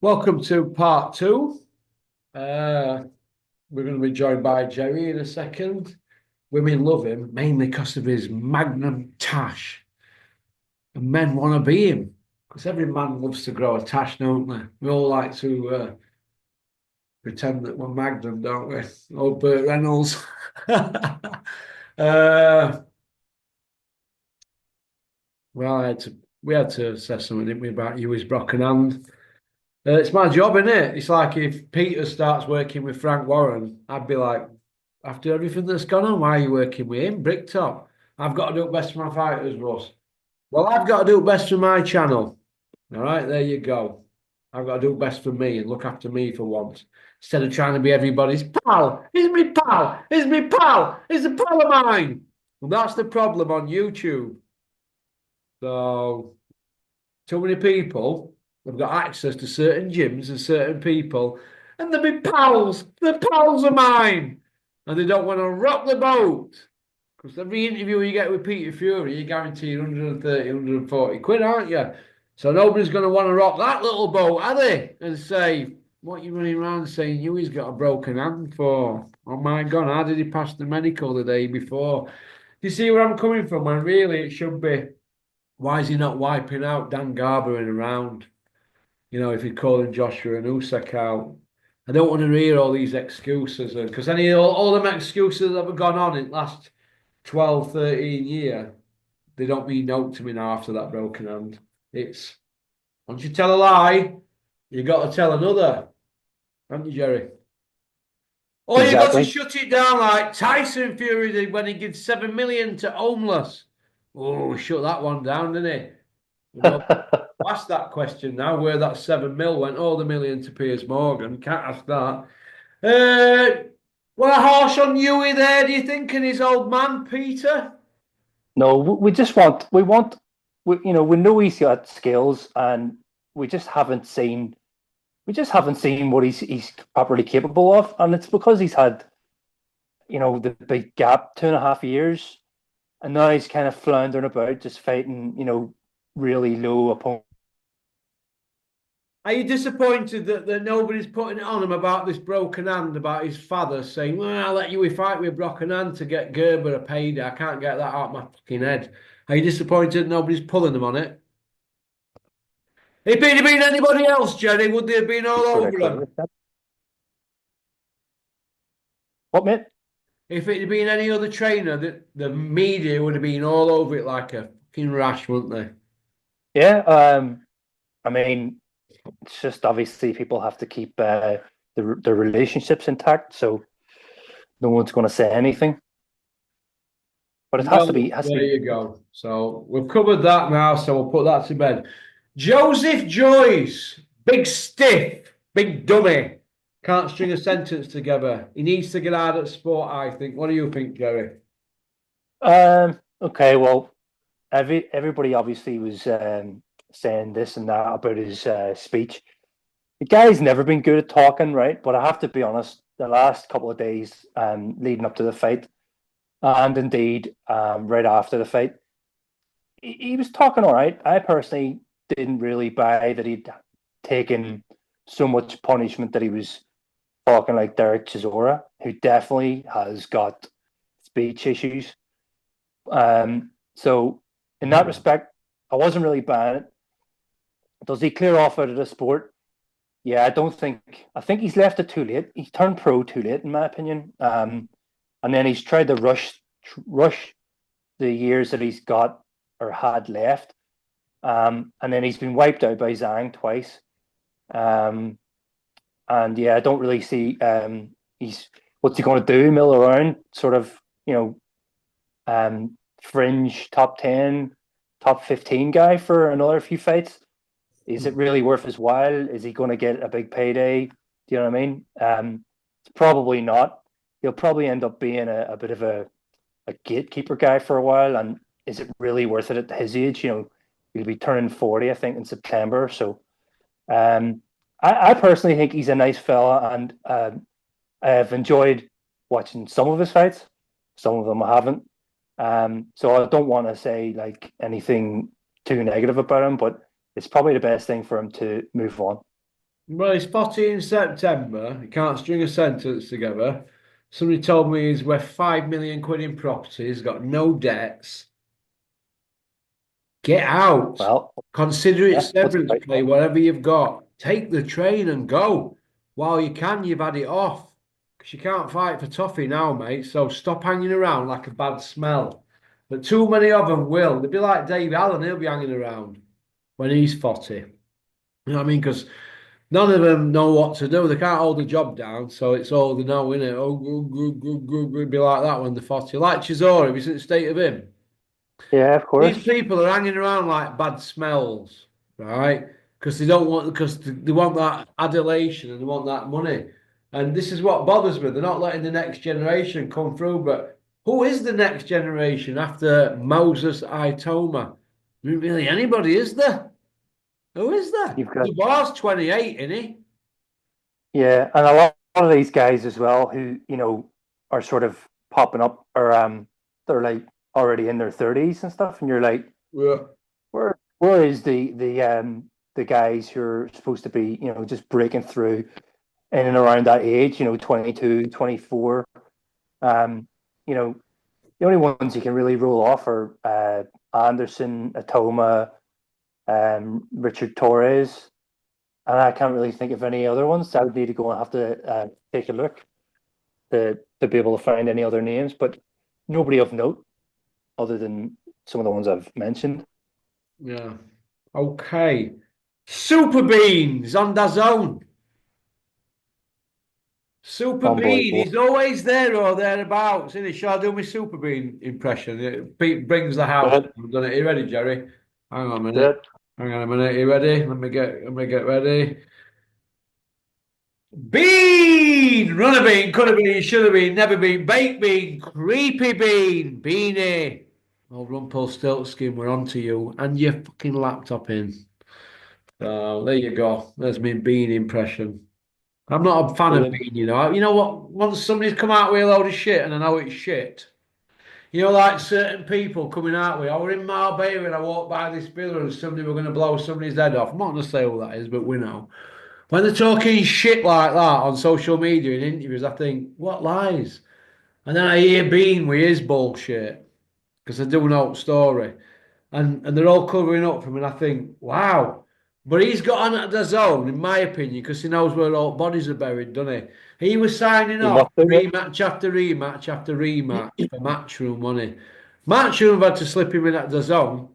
Welcome to part two. Uh, we're going to be joined by Jerry in a second. Women love him mainly because of his magnum tash, and men want to be him because every man loves to grow a tash, don't they? We all like to pretend that we're magnum, don't we? Old Burt Reynolds. uh, well, we had to say something, didn't we, about you, his broken hand. It's my job, isn't it? It's like if Peter starts working with Frank Warren, I'd be like, after everything that's gone on, why are you working with him, Bricktop? I've got to do it best for my fighters, Russ. Well, I've got to do it best for my channel. All right, there you go. I've got to do it best for me and look after me for once. Instead of trying to be everybody's pal. He's me pal. He's me pal. He's a pal of mine. Well, that's the problem on YouTube. So, too many people have got access to certain gyms and certain people, and they're my pals. They're pals of mine. And they don't want to rock the boat. Because every interview you get with Peter Fury, you're guaranteed 130, 140 quid, aren't you? So nobody's going to want to rock that little boat, are they? And say, what are you running around saying Hughie's got a broken hand for? Oh my God, how did he pass the medical the day before? You see where I'm coming from? And really, it should be, why is he not wiping out Dan Garber in a round? You know, if he's calling Joshua and Usyk out. I don't want to hear all these excuses because all them excuses that have gone on in the last 12, 13 years, they don't mean no to me now after that broken hand. It's once you tell a lie, you got to tell another, haven't you, Jerry? Or you got to Exactly. shut it down like Tyson Fury did when he gave 7 million to homeless. Oh, shut that one down, didn't he? No, ask that question now where that 7 mil went, all the million to Piers Morgan. Can't ask that. Well, a harsh on Huey there, do you think, and his old man, Peter? No, we just want we know he's got skills, and we just haven't seen what he's properly capable of, and it's because he's had the big gap, 2.5 years, and now he's kind of floundering about, just fighting really low opponents. Are you disappointed that nobody's putting it on him about this broken hand, about his father saying, well, I'll let you fight with a broken hand to get Gerber a payday. I can't get that out of my fucking head. Are you disappointed that nobody's pulling them on it? If it had been anybody else, Jenny, would they have been all Sort of over clear him? with that. What, mate? If it had been any other trainer, the media would have been all over it like a fucking rash, wouldn't they? Yeah. I mean, it's just obviously people have to keep the relationships intact, so no one's going to say anything. But it has to Well, be has to there be you go. So we've covered that now, so we'll put that to bed. Joseph Joyce, big stiff, big dummy. Can't string a sentence together. He needs to get out of sport, I think. What do you think, Gary? Okay, well, everybody obviously was saying this and that about his speech. The guy's never been good at talking, right? But I have to be honest, the last couple of days leading up to the fight, and indeed right after the fight, he was talking all right. I personally didn't really buy that he'd taken so much punishment that he was talking like Derek Chisora, who definitely has got speech issues. So in that respect, I wasn't really buying it. Does he clear off out of the sport? Yeah, I don't think. I think he's left it too late. He's turned pro too late, in my opinion. And then he's tried to rush the years that he's got or had left. And then he's been wiped out by Zhang twice. Um, and yeah, I don't really see he's what's he going to do? Mill around, sort of, you know, fringe top 10, top 15 guy for another few fights. Is it really worth his while? Is he going to get a big payday? Do you know what I mean? It's probably not. He'll probably end up being a bit of a gatekeeper guy for a while. And is it really worth it at his age? He'll be turning 40, I think, in September. So um, I personally think he's a nice fella, and I've enjoyed watching some of his fights. Some of them I haven't. So I don't want to say like anything too negative about him, but it's probably the best thing for him to move on. Well, he's 40 in September. He can't string a sentence together. Somebody told me he's worth 5 million quid in property. He's got no debts. Get out. Well, Consider it yeah, what's severance the right pay, whatever you've got. Take the train and go. While you can, you've had it off. Because you can't fight for toffee now, mate. So stop hanging around like a bad smell. But too many of them will. They'll be like Dave Allen. He'll be hanging around when he's 40. You know what I mean? Because none of them know what to do. They can't hold the job down. So it's all they know, innit? Oh, good. Be like that when they're 40. Like Chisora, have you seen the state of him? Yeah, of These course. people are hanging around like bad smells, right? Because they don't want, because they want that adulation and they want that money. And this is what bothers me. They're not letting the next generation come through. But who is the next generation after Moses Itoma? Really, anybody is there? Who is there? You've got Dubois 28, isn't he? Yeah, and a lot of these guys as well who, are sort of popping up or they're like already in their 30s and stuff, and you're like, Yeah. where is the guys who are supposed to be, just breaking through in and around that age, 22, 24. You know, the only ones you can really roll off are Anderson, Atoma, Richard Torres, and I can't really think of any other ones. I would need to go and have to take a look to be able to find any other names, but nobody of note other than some of the ones I've mentioned. Yeah. Okay. Super Beans on DAZN. Super Bean, Unbelievable. he's always there or thereabouts, isn't he? Shall I do my Super Bean impression? It brings the house. Good, I've done it. Are you ready, Jerry? Hang on a minute. good. Hang on a minute. Are you ready? Let me get ready. Bean! Run a bean, could have been, should have been, never been. Baked bean, creepy bean, beanie. Oh, Rumpelstiltskin, we're on to you. And your fucking laptop in. Oh, there you go. There's my bean impression. I'm not a fan of Brilliant. being, you know. You know what? Once somebody's come out with a load of shit and I know it's shit, like certain people coming out with, I were in Marbella and I walked by this villa and somebody were going to blow somebody's head off. I'm not going to say who that is, but we know. When they're talking shit like that on social media and interviews, I think, what lies? And then I hear Bean with his bullshit because I do know the story and they're all covering up for him. And I think, wow. But he's got on at the zone, in my opinion, because he knows where all bodies are buried, doesn't he? He was signing You off must do it. rematch after rematch after rematch for Matchroom, wasn't he? Matchroom had to slip him in at the zone.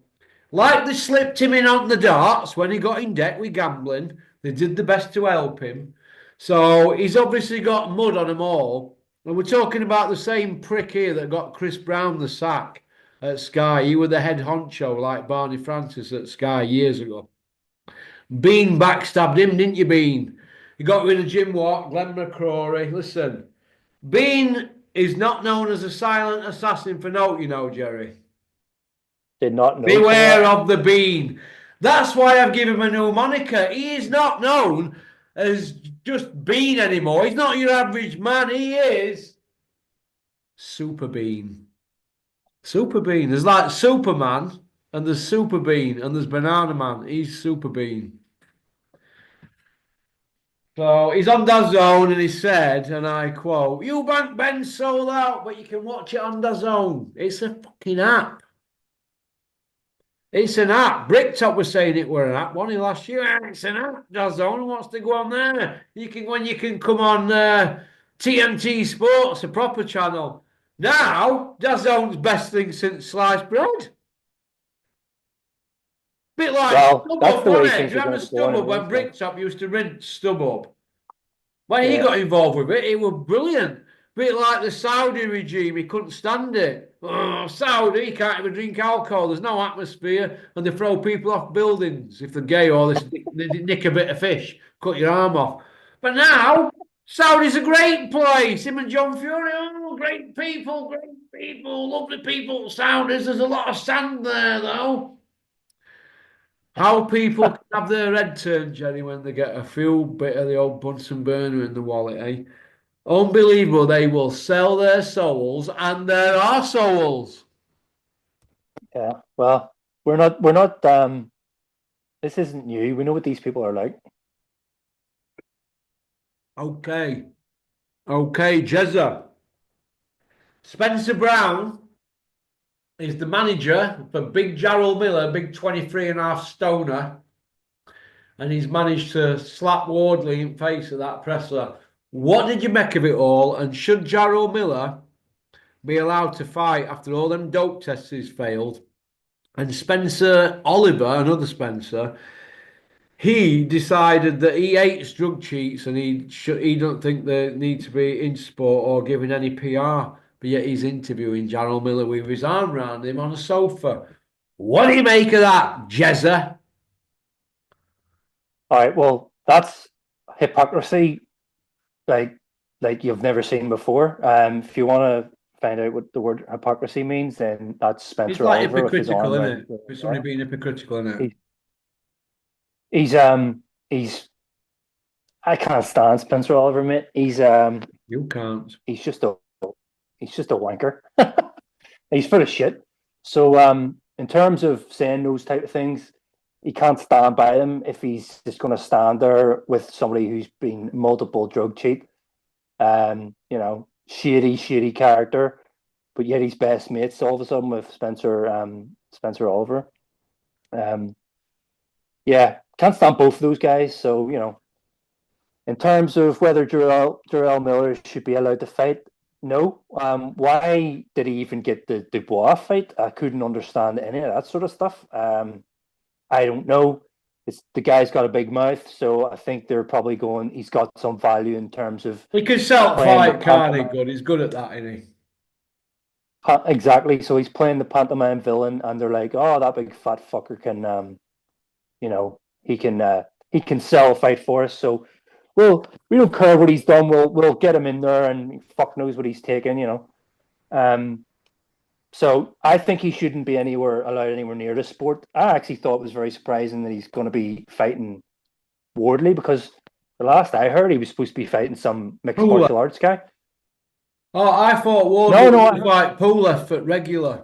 Like they slipped him in on the darts when he got in debt with gambling. They did the best to help him. So he's obviously got mud on them all. And we're talking about the same prick here that got Chris Brown the sack at Sky. He was the head honcho like Barney Francis at Sky years ago. Bean backstabbed him, didn't you, Bean? You got rid of Jim Watt, Glenn McCrory. Listen, Bean is not known as a silent assassin for note, Jerry. Did not know some of Beware that. of the Bean. That's why I've given him a new moniker. He is not known as just Bean anymore. He's not your average man. He is Super Bean. Super Bean. There's like Superman, and there's Super Bean, and there's Banana Man. He's Super Bean. So he's on DAZN and he said, and I quote, Eubank Ben sold out, but you can watch it on DAZN. It's a fucking app. It's an app. Bricktop was saying it were an app, wasn't he, last year? It's an app. DAZN wants to go on there. You can come on TNT Sports, a proper channel. Now, DAZN's best thing since sliced bread. Bit like Well, that's StubHub, the way wasn't it? Do things you are going remember to go StubHub anyway. when So Bricktop used to rent StubHub? When he yeah, got involved with it, it was brilliant. Bit like the Saudi regime, he couldn't stand it. Oh, Saudi, he can't even drink alcohol. There's no atmosphere, and they throw people off buildings if they're gay or they nick a bit of fish, cut your arm off. But now, Saudi's a great place. Him and John Fury, oh, great people, lovely people. Saudis, there's a lot of sand there, though. How people can have their head turned, Jenny, when they get a few bit of the old Bunsen burner in the wallet, eh? Unbelievable. They will sell their souls, and there are souls. yeah. Well, we're not. This isn't new. We know what these people are like. Okay. Okay, Jezza. Spencer Brown is the manager for Big Jarrell Miller, big 23 and a half stoner, and he's managed to slap Wardley in face of that presser. What did you make of it all? And should Jarrell Miller be allowed to fight after all them dope tests he's failed? And Spencer Oliver, another Spencer, he decided that he hates drug cheats and he don't think they need to be in sport or giving any PR. But yet he's interviewing Jarrell Miller with his arm round him on a sofa. What do you make of that, Jezza? All right, well, that's hypocrisy like you've never seen before. If you want to find out what the word hypocrisy means, then that's It's Spencer like Oliver with his hypocritical, arm isn't around it? the It's somebody guy. being hypocritical, isn't it? He, he's I can't stand Spencer Oliver, mate. You can't. He's just a he's just a wanker. He's full of shit. So in terms of saying those type of things, he can't stand by them if he's just going to stand there with somebody who's been multiple drug cheat. Shady character, but yet he's best mates all of a sudden with Spencer Oliver. Um, yeah, can't stand both of those guys. So in terms of whether Jarrell Miller should be allowed to fight, no. Why did he even get the Dubois fight? I couldn't understand any of that sort of stuff. I don't know. The guy's got a big mouth, so I think they're probably going. He's got some value in terms of He can sell playing the fight, can't he? pantomime. Good. He's good at that, isn't he? Exactly. So he's playing the pantomime villain, and they're like, "Oh, that big fat fucker can, he can sell a fight for us." So, well, we don't care what he's done. We'll get him in there, and fuck knows what he's taken. Um, so I think he shouldn't be allowed anywhere near the sport. I actually thought it was very surprising that he's going to be fighting Wardley because the last I heard he was supposed to be fighting some mixed Pooler. martial arts guy. Oh, I thought Wardley No, no, was going to fight Pooler for regular.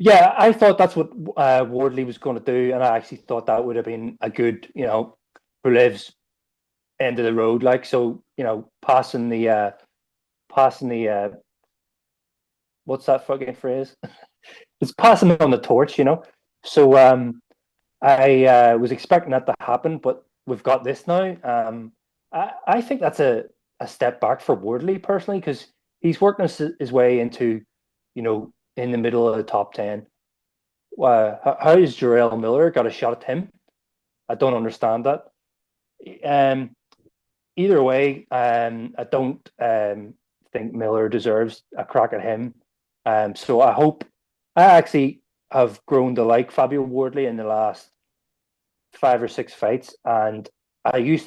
yeah, I thought that's what Wardley was going to do, and I actually thought that would have been a good, who lives end of the road, like so, passing the what's that fucking phrase? It's passing on the torch. So I was expecting that to happen, but we've got this now. I think that's a step back for Wardley personally because he's working his way into, in the middle of the top 10. How has Jarrell Miller got a shot at him? I don't understand that. Um, Either way, I don't think Miller deserves a crack at him. So I actually have grown to like Fabio Wardley in the last 5 or 6 fights, and I didn't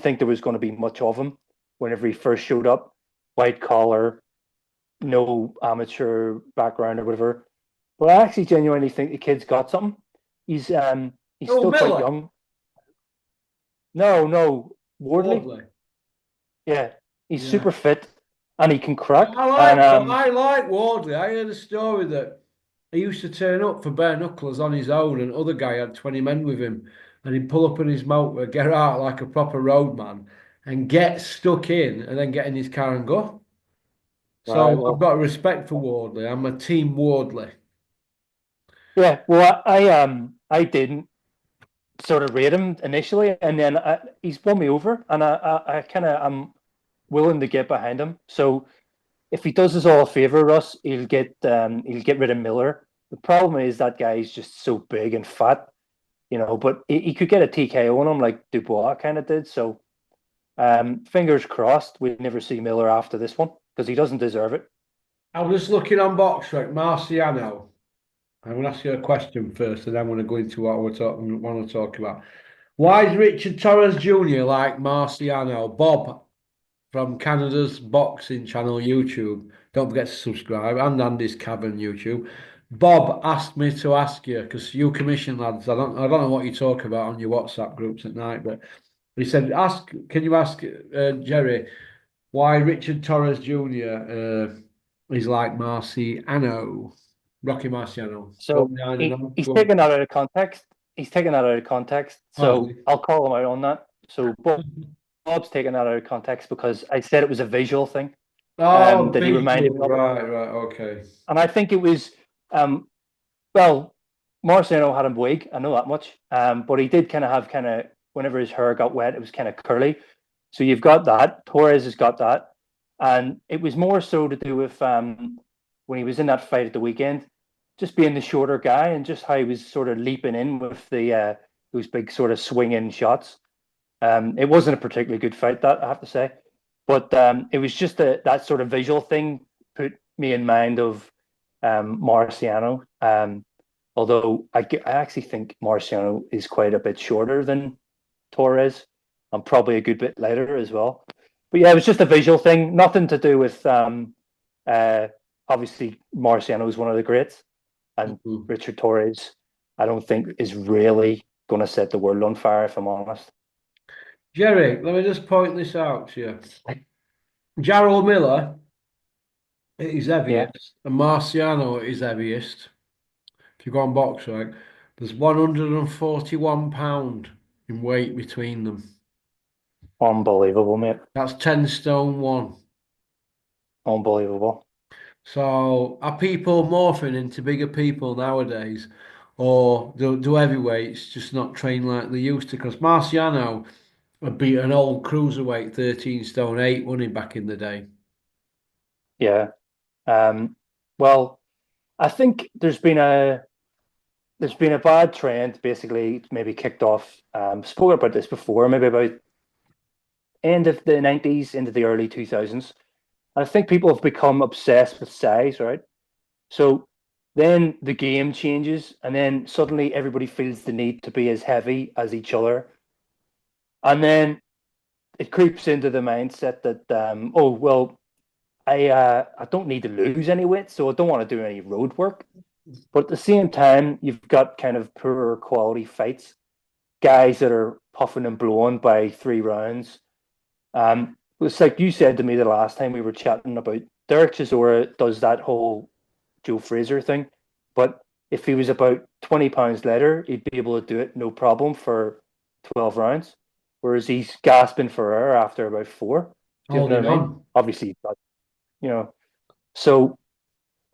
think there was going to be much of him whenever he first showed up, white collar, no amateur background or whatever. But I actually genuinely think the kid's got something. He's Oh, still quite Miller. young. No, Wardley. Wardley. Yeah, he's Yeah. super fit and he can crack. I And like I like Wardley. I heard a story that he used to turn up for bare knuckles on his own, and other guy had 20 men with him, and he'd pull up in his motor, get out like a proper roadman, and get stuck in, and then get in his car and go. right, So I've well, got respect for Wardley. I'm a team Wardley. yeah, well, I didn't sort of rate him initially, and then he's won me over, and I kind of am willing to get behind him. So if he does us all a favor, Russ, he'll get rid of Miller. The problem is that guy is just so big and fat, but he could get a TKO on him like Dubois kind of did. So fingers crossed we never see Miller after this one because he doesn't deserve it. I was just looking on BoxRec, Marciano. I'm going to ask you a question first, and then I'm going to go into what want to talk about. Why is Richard Torres Jr. like Marciano? Bob from Canada's boxing channel YouTube. Don't forget to subscribe, and Andy's Cavern YouTube. Bob asked me to ask you because you commission lads. I don't know what you talk about on your WhatsApp groups at night, but he said, Can you ask Jerry why Richard Torres Jr. Is like Marciano, Rocky Marciano? What So behind and on? he's Go on. taken that out of context. He's taken that out of context. Oh, So I'll call him out on that. So Bob Bob's taken that out of context because I said it was a visual thing Oh, that he reminded visual, me of. right, okay. And I think it was, um, well, Marciano had a wig, I know that much. But he did kind of have whenever his hair got wet, it was kind of curly. So you've got that. Torres has got that. And it was more so to do with when he was in that fight at the weekend, just being the shorter guy and just how he was sort of leaping in with the those big sort of swinging shots. It wasn't a particularly good fight, that I have to say, but it was just that sort of visual thing put me in mind of Marciano. Although I actually think Marciano is quite a bit shorter than Torres, and probably a good bit lighter as well. But yeah, it was just a visual thing, nothing to do with uh, obviously Marciano is one of the greats, and Mhm. Richard Torres, I don't think is really going to set the world on fire, if I'm honest. Jerry, let me just point this out to you. Jarrell Miller at his Yeah, heaviest and Marciano at his heaviest. If you go on box right, there's 141 pound in weight between them. unbelievable, mate. That's 10 stone one. Unbelievable. So are people morphing into bigger people nowadays? Or do heavyweights just not train like they used to? Because Marciano would beat an old cruiserweight 13 stone 8, wasn't he, back in the day? Yeah. Um, well, I think there's been a bad trend. Basically, it's maybe kicked off. Spoke about this before, maybe about end of the 90s into the early 2000s. I think people have become obsessed with size, right? So then the game changes, and then suddenly everybody feels the need to be as heavy as each other, and then it creeps into the mindset that oh well, I don't need to lose any weight, so I don't want to do any road work. But at the same time, you've got kind of poorer quality fights, guys that are puffing and blowing by 3 rounds. It's like you said to me the last time we were chatting about Derek Chisora does that whole Joe Fraser thing, but if he was about 20 pounds lighter, he'd be able to do it no problem for 12 rounds, whereas he's gasping for air after about four. Do you know Holding what I mean? on. Obviously, you know, so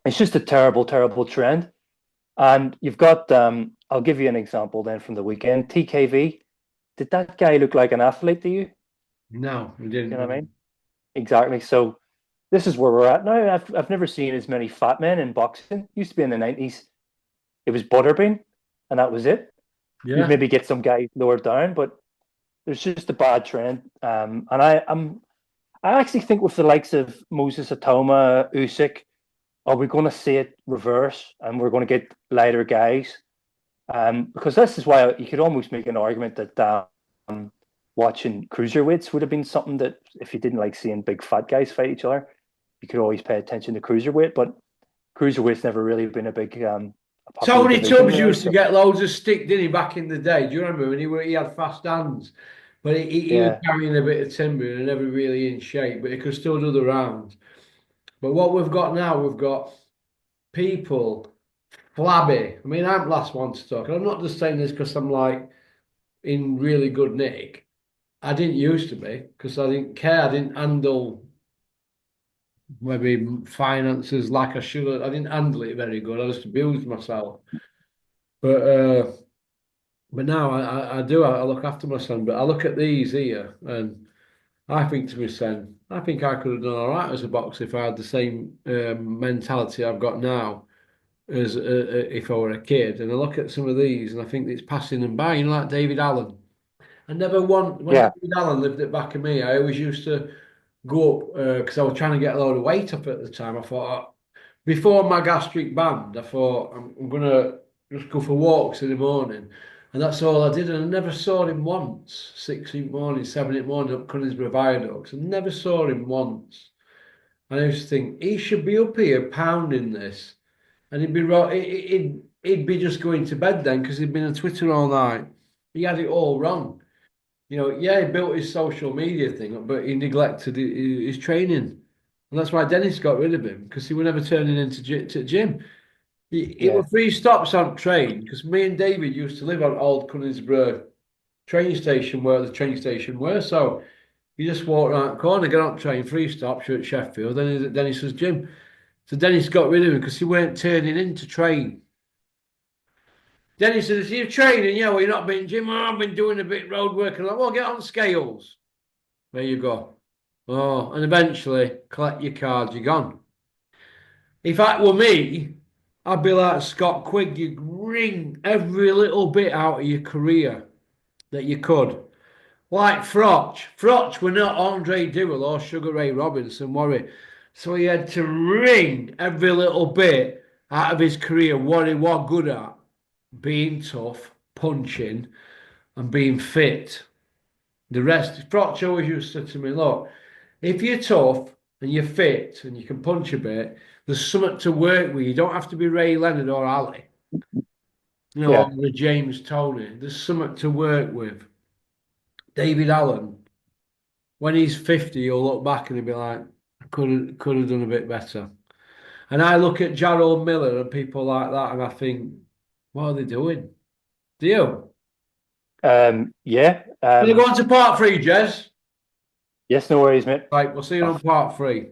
it's just a terrible, terrible trend. And you've got, I'll give you an example then from the weekend. TKV, did that guy look like an athlete to you? No, we You know didn't. what I mean? Exactly. So this is where we're at now. I've never seen as many fat men in boxing. Used to be in the 90s. It was Butterbean, and that was it. You'd Yeah. maybe get some guy lower down, but there's just a bad trend. And I actually think with the likes of Moses Atoma, Usyk, are we going to see it reverse, and we're going to get lighter guys? Because this is why you could almost make an argument that watching cruiserweights would have been something that if you didn't like seeing big fat guys fight each other, you could always pay attention to cruiserweight. But cruiserweight's never really been a popular Tony division, Tubbs really. used to So get loads of stick, didn't he, back in the day? Do you remember when he had fast hands? But he was yeah, carrying a bit of timber and never really in shape, but he could still do the rounds. But what we've got now, we've got people flabby. I mean, I'm the last one to talk. And I'm not just saying this because I'm like in really good nick. I didn't used to be because I didn't care. I didn't handle maybe finances like I should have. I didn't handle it very good. I just abused myself. But but now I do. I look after my son. But I look at these here, and I think to myself, I think I could have done all right as a boxer if I had the same mentality I've got now as if I were a kid. And I look at some of these, and I think it's passing them by. You know, like David Allen. I never want when yeah, David Allen lived at back of me. I always used to go up because I was trying to get a load of weight up at the time. I thought before my gastric band, I thought I'm gonna just go for walks in the morning, and that's all I did. And I never saw him once. 6 in the morning, 7 in the morning up Conisbrough Viaducts. I never saw him once. And I used to think he should be up here pounding this, and he'd be he'd be just going to bed then because he'd been on Twitter all night. He had it all wrong. You know, yeah, he built his social media thing up, but he neglected his training. And that's why Dennis got rid of him because he was never turning into to gym. He yeah, was three stops on train because me and David used to live on Old Conisbrough train station where the train station were. So You just walk around the corner, get on train, 3 stops, you're at Sheffield, then he's at Dennis's gym. So Dennis got rid of him because he weren't turning in to train. Dennis says, you're training, yeah, well, you're not been gym. Oh, I've been doing a bit road work. And I'm like, well, get on scales. There you go. Oh, and eventually collect your cards, you're gone. If that were me, I'd be like Scott Quigg, you'd wring every little bit out of your career that you could. Like Frotch. Frotch were not Andre Dewell or Sugar Ray Robinson, were he? So he had to wring every little bit out of his career what he was good at. Being tough, punching, and being fit. The rest, Frotch always used to say to me, look, if you're tough and you're fit and you can punch a bit, there's something to work with. You don't have to be Ray Leonard or Ali, or Yeah. the James Toney. There's something to work with. David Allen, when he's 50, he'll look back and he'll be like, could have done a bit better. And I look at Gerald Miller and people like that and I think, what are they doing? Do you? Yeah. Gonna go on to part 3, Jez. Yes, no worries, mate. Right, we'll see you on part 3.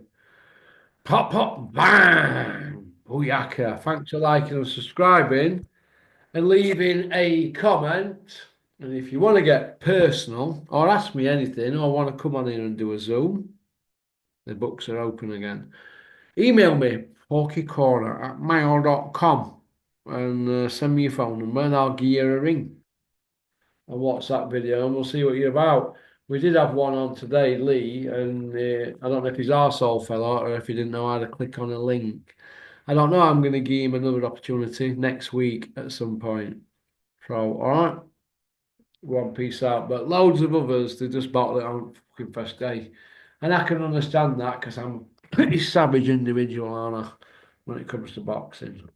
Pop, pop, bang! Booyaka. Thanks for liking and subscribing and leaving a comment. And if you want to get personal or ask me anything or want to come on in and do a Zoom, the books are open again. Email me, porkycorner@mail.com and send me your phone number and I'll give you a ring and WhatsApp video and we'll see what you're about. We did have one on today, Lee, and I don't know if he's arsehole fella or if he didn't know how to click on a link. I don't know. I'm going to give him another opportunity next week at some point. So, all right, one piece out. But loads of others, they just bottle it on fucking first day. And I can understand that because I'm a pretty savage individual, aren't I, when it comes to boxing.